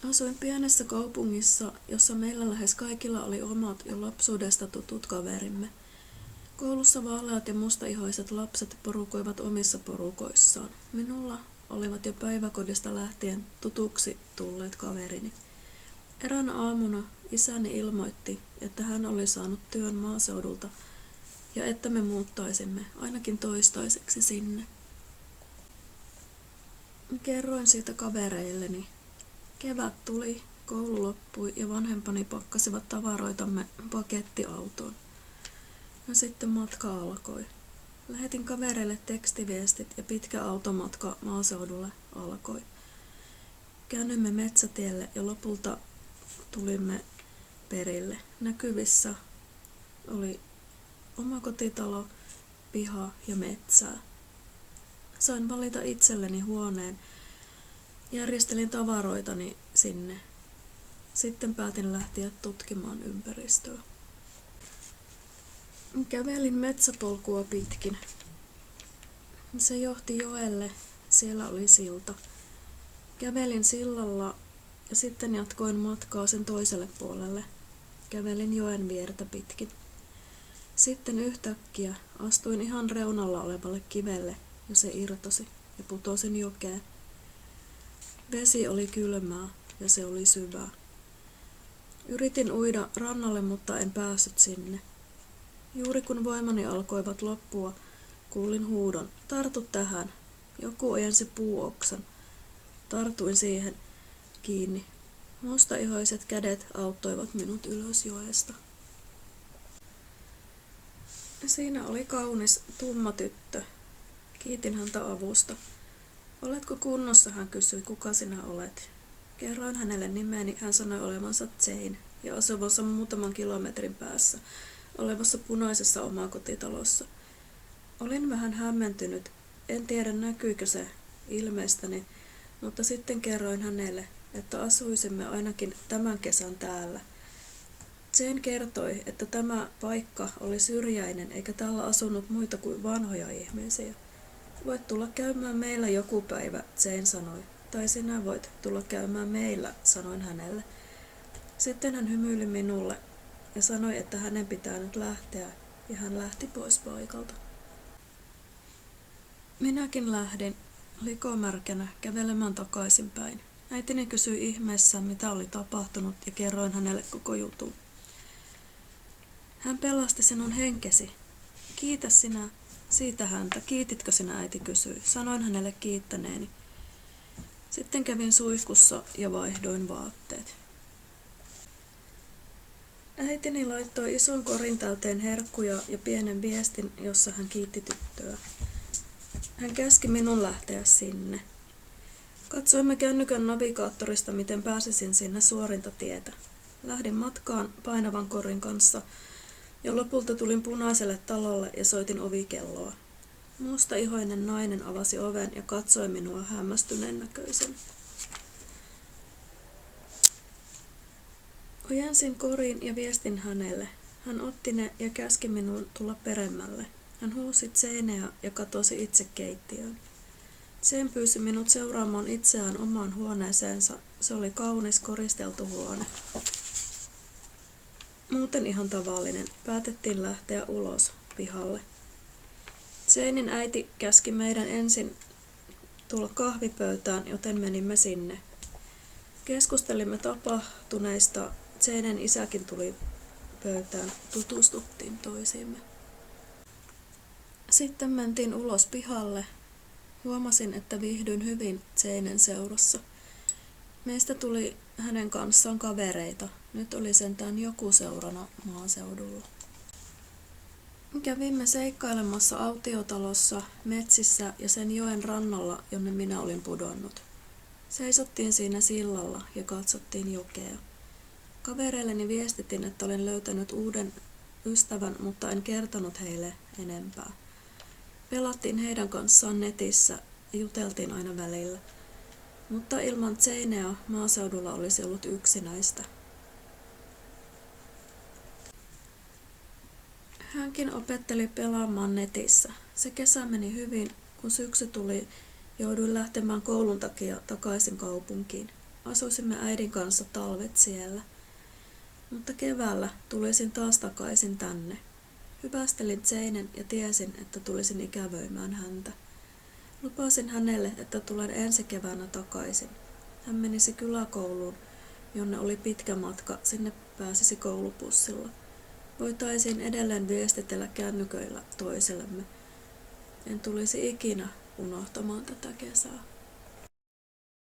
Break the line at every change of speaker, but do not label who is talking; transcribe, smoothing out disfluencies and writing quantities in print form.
Asuin pienessä kaupungissa, jossa meillä lähes kaikilla oli omat jo lapsuudesta tutut kaverimme. Koulussa vaaleat ja mustaihoiset lapset porukoivat omissa porukoissaan. Minulla olivat jo päiväkodista lähtien tutuksi tulleet kaverini. Eräänä aamuna isäni ilmoitti, että hän oli saanut työn maaseudulta ja että me muuttaisimme ainakin toistaiseksi sinne. Kerroin siitä kavereilleni. Kevät tuli, koulu loppui ja vanhempani pakkasivat tavaroitamme pakettiautoon. Ja sitten matka alkoi. Lähetin kavereille tekstiviestit ja pitkä automatka maaseudulle alkoi. Käännyimme metsätielle ja lopulta tulimme perille. Näkyvissä oli omakotitalo, piha ja metsää. Sain valita itselleni huoneen. Järjestelin tavaroitani sinne. Sitten päätin lähteä tutkimaan ympäristöä. Kävelin metsäpolkua pitkin. Se johti joelle, siellä oli silta. Kävelin sillalla ja sitten jatkoin matkaa sen toiselle puolelle. Kävelin joen viertä pitkin. Sitten yhtäkkiä astuin ihan reunalla olevalle kivelle ja se irtosi ja putosin jokeen. Vesi oli kylmää ja se oli syvää. Yritin uida rannalle, mutta en päässyt sinne. Juuri kun voimani alkoivat loppua, kuulin huudon, tartu tähän. Joku ojensi puuoksan. Tartuin siihen kiinni. Mustaihoiset kädet auttoivat minut ylös joesta. Siinä oli kaunis, tumma tyttö. Kiitin häntä avusta. Oletko kunnossa, hän kysyi, kuka sinä olet. Kerroin hänelle nimeni, hän sanoi olevansa Jane ja asuvansa muutaman kilometrin päässä, olevassa punaisessa omakotitalossa. Olin vähän hämmentynyt, en tiedä näkyykö se ilmeestäni, mutta sitten kerroin hänelle, että asuisimme ainakin tämän kesän täällä. Jane kertoi, että tämä paikka oli syrjäinen eikä täällä asunut muita kuin vanhoja ihmisiä. Voit tulla käymään meillä joku päivä, Jane sanoi. Tai sinä voit tulla käymään meillä, sanoin hänelle. Sitten hän hymyili minulle ja sanoi, että hänen pitää nyt lähteä, ja hän lähti pois paikalta. Minäkin lähdin likomärkänä kävelemään takaisinpäin. Äitini kysyi ihmeessä, mitä oli tapahtunut, ja kerroin hänelle koko jutun. Hän pelasti sinun henkesi. Kiitä sinä siitä häntä. Kiititkö sinä, äiti kysyi. Sanoin hänelle kiittäneeni. Sitten kävin suihkussa ja vaihdoin vaatteet. Äitini laittoi ison korin täyteen herkkuja ja pienen viestin, jossa hän kiitti tyttöä. Hän käski minun lähteä sinne. Katsoimme kännykän navigaattorista, miten pääsisin sinne suorinta tietä. Lähdin matkaan painavan korin kanssa ja lopulta tulin punaiselle talolle ja soitin ovikelloa. Mustaihoinen nainen avasi oven ja katsoi minua hämmästyneen näköisen. Ojensin korin ja viestin hänelle. Hän otti ne ja käski minun tulla peremmälle. Hän huusi Janeä ja katosi itse keittiöön. Jane pyysi minut seuraamaan itseään omaan huoneeseensa. Se oli kaunis koristeltu huone. Muuten ihan tavallinen. Päätettiin lähteä ulos pihalle. Janen äiti käski meidän ensin tulla kahvipöytään, joten menimme sinne. Keskustelimme tapahtuneista. Janen isäkin tuli pöytään. Tutustuttiin toisiimme. Sitten mentiin ulos pihalle. Huomasin, että viihdyin hyvin Janen seurassa. Meistä tuli hänen kanssaan kavereita. Nyt oli sentään joku seurana maaseudulla. Kävimme seikkailemassa autiotalossa, metsissä ja sen joen rannalla, jonne minä olin pudonnut. Seisottiin siinä sillalla ja katsottiin jokea. Kavereilleni viestitin, että olen löytänyt uuden ystävän, mutta en kertonut heille enempää. Pelattiin heidän kanssaan netissä ja juteltiin aina välillä. Mutta ilman Janea maaseudulla olisi ollut yksinäistä. Hänkin opetteli pelaamaan netissä. Se kesä meni hyvin, kun syksy tuli, jouduin lähtemään koulun takia takaisin kaupunkiin. Asuisimme äidin kanssa talvet siellä. Mutta keväällä tulisin taas takaisin tänne. Hypästelin Janen ja tiesin, että tulisin ikävöimään häntä. Lupasin hänelle, että tulen ensi keväänä takaisin. Hän menisi kyläkouluun, jonne oli pitkä matka, sinne pääsisi koulupussilla. Voitaisiin edelleen viestitellä kännyköillä toisellemme. En tulisi ikinä unohtamaan tätä kesää.